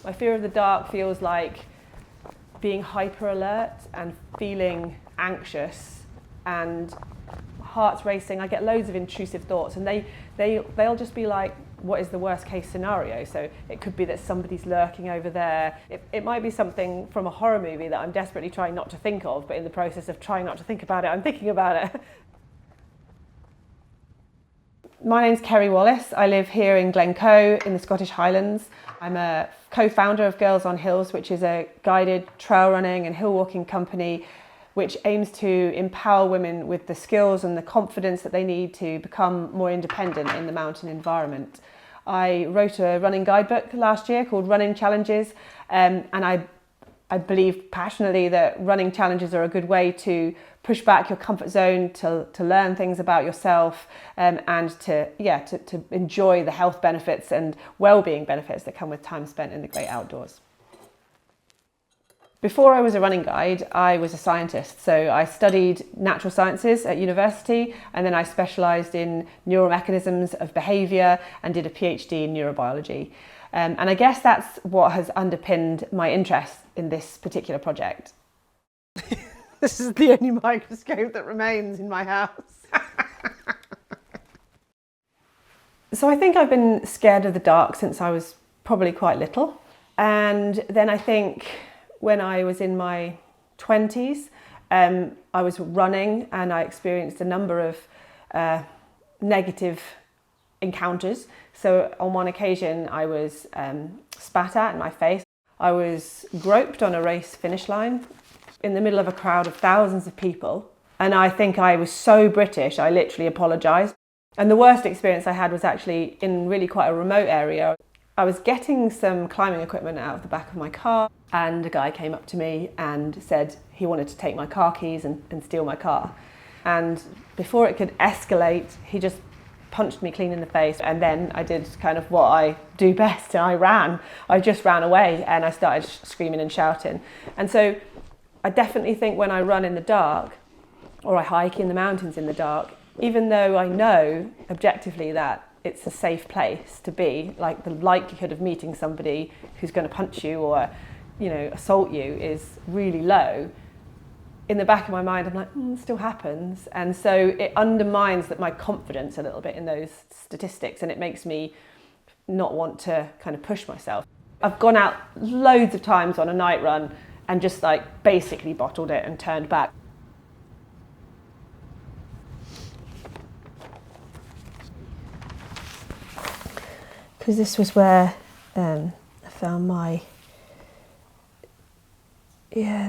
My fear of the dark feels like being hyper alert and feeling anxious and heart's racing. I get loads of intrusive thoughts, and they'll just be like, what is the worst case scenario? So it could be that somebody's lurking over there. It might be something from a horror movie that I'm desperately trying not to think of, but in the process of trying not to think about it, I'm thinking about it. My name's Kerry Wallace. I live here in Glencoe in the Scottish Highlands. I'm a co-founder of Girls on Hills, which is a guided trail running and hill walking company which aims to empower women with the skills and the confidence that they need to become more independent in the mountain environment. I wrote a running guidebook last year called Running Challenges, and I believe passionately that running challenges are a good way to push back your comfort zone, to learn things about yourself, and to enjoy the health benefits and well-being benefits that come with time spent in the great outdoors. Before I was a running guide, I was a scientist. So I studied natural sciences at university, and then I specialised in neuromechanisms of behaviour and did a PhD in neurobiology. And I guess that's what has underpinned my interest in this particular project. This is the only microscope that remains in my house. So I think I've been scared of the dark since I was probably quite little. And then I think when I was in my 20s, I was running and I experienced a number of negative encounters. So on one occasion I was spat at in my face. I was groped on a race finish line in the middle of a crowd of thousands of people. And I think I was so British, I literally apologised. And the worst experience I had was actually in really quite a remote area. I was getting some climbing equipment out of the back of my car, and a guy came up to me and said he wanted to take my car keys and steal my car. And before it could escalate, he just punched me clean in the face, and then I did kind of what I do best, and I ran. I just ran away and I started screaming and shouting. And so I definitely think when I run in the dark, or I hike in the mountains in the dark, even though I know objectively that it's a safe place to be, like the likelihood of meeting somebody who's going to punch you or, assault you is really low. In the back of my mind, I'm like, it still happens. And so it undermines my confidence a little bit in those statistics, and it makes me not want to kind of push myself. I've gone out loads of times on a night run and just basically bottled it and turned back. Because this was where I found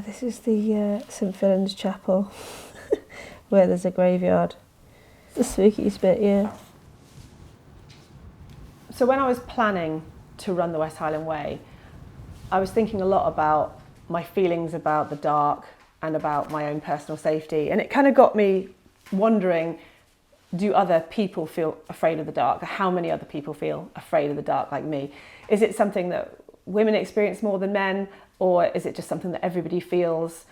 this is the St Fillan's Chapel, where there's a graveyard. It's the spookiest bit, yeah. So when I was planning to run the West Highland Way, I was thinking a lot about my feelings about the dark and about my own personal safety. And it kind of got me wondering, do other people feel afraid of the dark? How many other people feel afraid of the dark like me? Is it something that women experience more than men, or is it just something that everybody feels?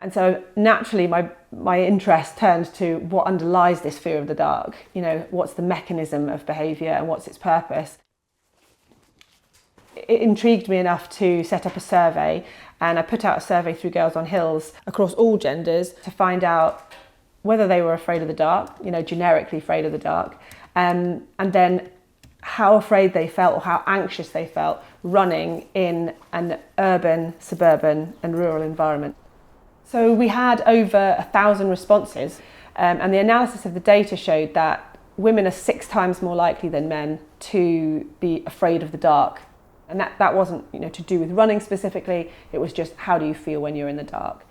And so naturally my interest turned to what underlies this fear of the dark. What's the mechanism of behaviour and what's its purpose? It intrigued me enough to set up a survey, and I put out a survey through Girls on Hills across all genders to find out whether they were afraid of the dark, generically afraid of the dark, and then how afraid they felt or how anxious they felt running in an urban, suburban and rural environment. So we had over 1,000 responses, and the analysis of the data showed that women are 6 times more likely than men to be afraid of the dark. And that wasn't to do with running specifically, it was just how do you feel when you're in the dark.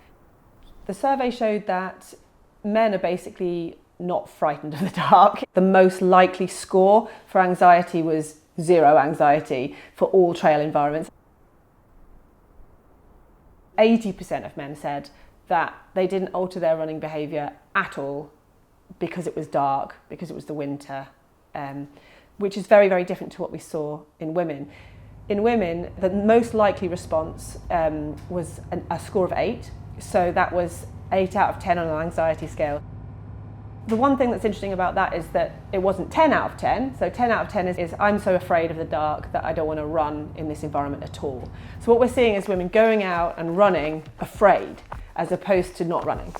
The survey showed that men are basically not frightened of the dark. The most likely score for anxiety was 0 anxiety for all trail environments. 80% of men said that they didn't alter their running behaviour at all because it was dark, because it was the winter, which is very, very different to what we saw in women. In women, the most likely response was a score of 8, so that was 8 out of 10 on an anxiety scale. The one thing that's interesting about that is that it wasn't 10 out of 10. So 10 out of 10 is I'm so afraid of the dark that I don't want to run in this environment at all. So what we're seeing is women going out and running afraid as opposed to not running.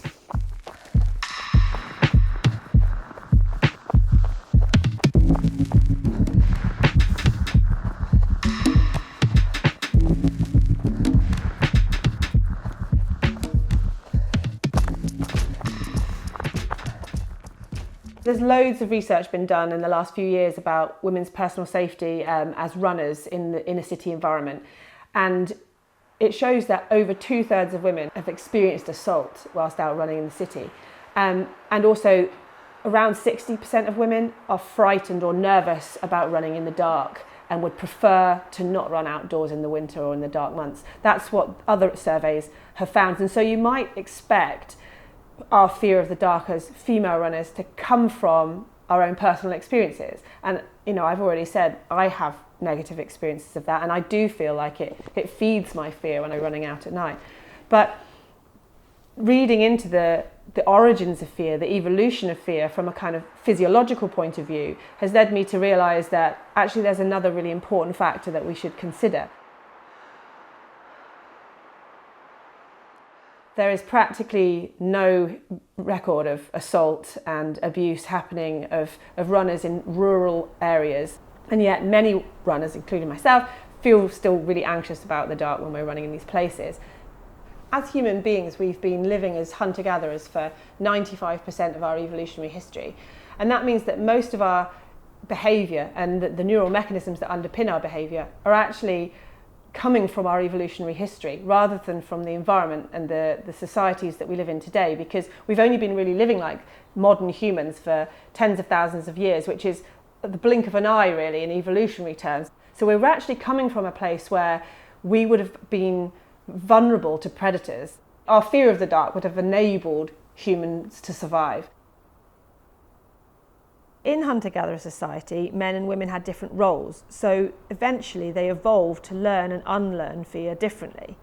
There's loads of research been done in the last few years about women's personal safety as runners in the inner city environment. And it shows that over 2/3 of women have experienced assault whilst out running in the city. And also around 60% of women are frightened or nervous about running in the dark and would prefer to not run outdoors in the winter or in the dark months. That's what other surveys have found. And so you might expect our fear of the dark as female runners to come from our own personal experiences. And I've already said I have negative experiences of that, and I do feel like it feeds my fear when I'm running out at night. But reading into the origins of fear, the evolution of fear from a kind of physiological point of view has led me to realise that actually there's another really important factor that we should consider. There is practically no record of assault and abuse happening of runners in rural areas. And yet many runners, including myself, feel still really anxious about the dark when we're running in these places. As human beings, we've been living as hunter-gatherers for 95% of our evolutionary history. And that means that most of our behaviour and the neural mechanisms that underpin our behaviour are actually coming from our evolutionary history rather than from the environment and the societies that we live in today, because we've only been really living like modern humans for tens of thousands of years, which is at the blink of an eye really in evolutionary terms. So we're actually coming from a place where we would have been vulnerable to predators. Our fear of the dark would have enabled humans to survive. In hunter-gatherer society, men and women had different roles, so eventually they evolved to learn and unlearn fear differently.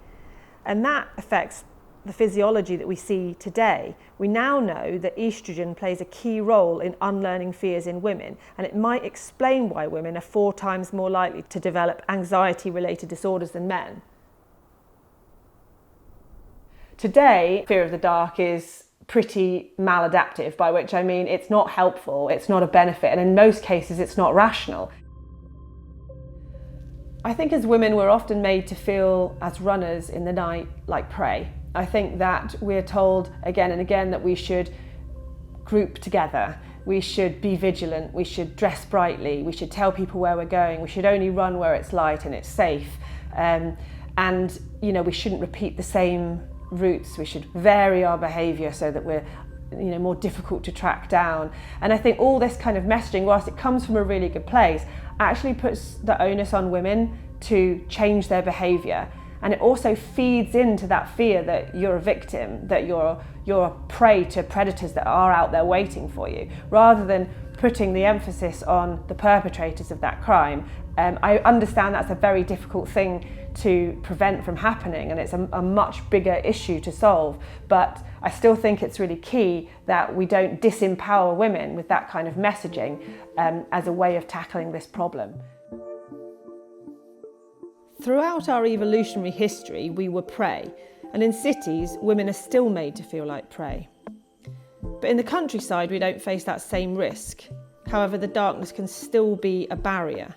And that affects the physiology that we see today. We now know that estrogen plays a key role in unlearning fears in women, and it might explain why women are 4 times more likely to develop anxiety-related disorders than men. Today, fear of the dark is pretty maladaptive, by which I mean it's not helpful, it's not a benefit, and in most cases it's not rational. I think as women we're often made to feel as runners in the night like prey. I think that we're told again and again that we should group together, we should be vigilant, we should dress brightly, we should tell people where we're going, we should only run where it's light and it's safe, and we shouldn't repeat the same routes, we should vary our behaviour so that we're more difficult to track down. And I think all this kind of messaging, whilst it comes from a really good place, actually puts the onus on women to change their behaviour. And it also feeds into that fear that you're a victim, that you're a prey to predators that are out there waiting for you, rather than putting the emphasis on the perpetrators of that crime. I understand that's a very difficult thing to prevent from happening, and it's a much bigger issue to solve, but I still think it's really key that we don't disempower women with that kind of messaging as a way of tackling this problem. Throughout our evolutionary history, we were prey, and in cities, women are still made to feel like prey. But in the countryside, we don't face that same risk. However, the darkness can still be a barrier.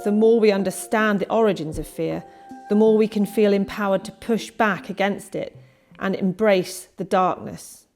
The more we understand the origins of fear, the more we can feel empowered to push back against it and embrace the darkness.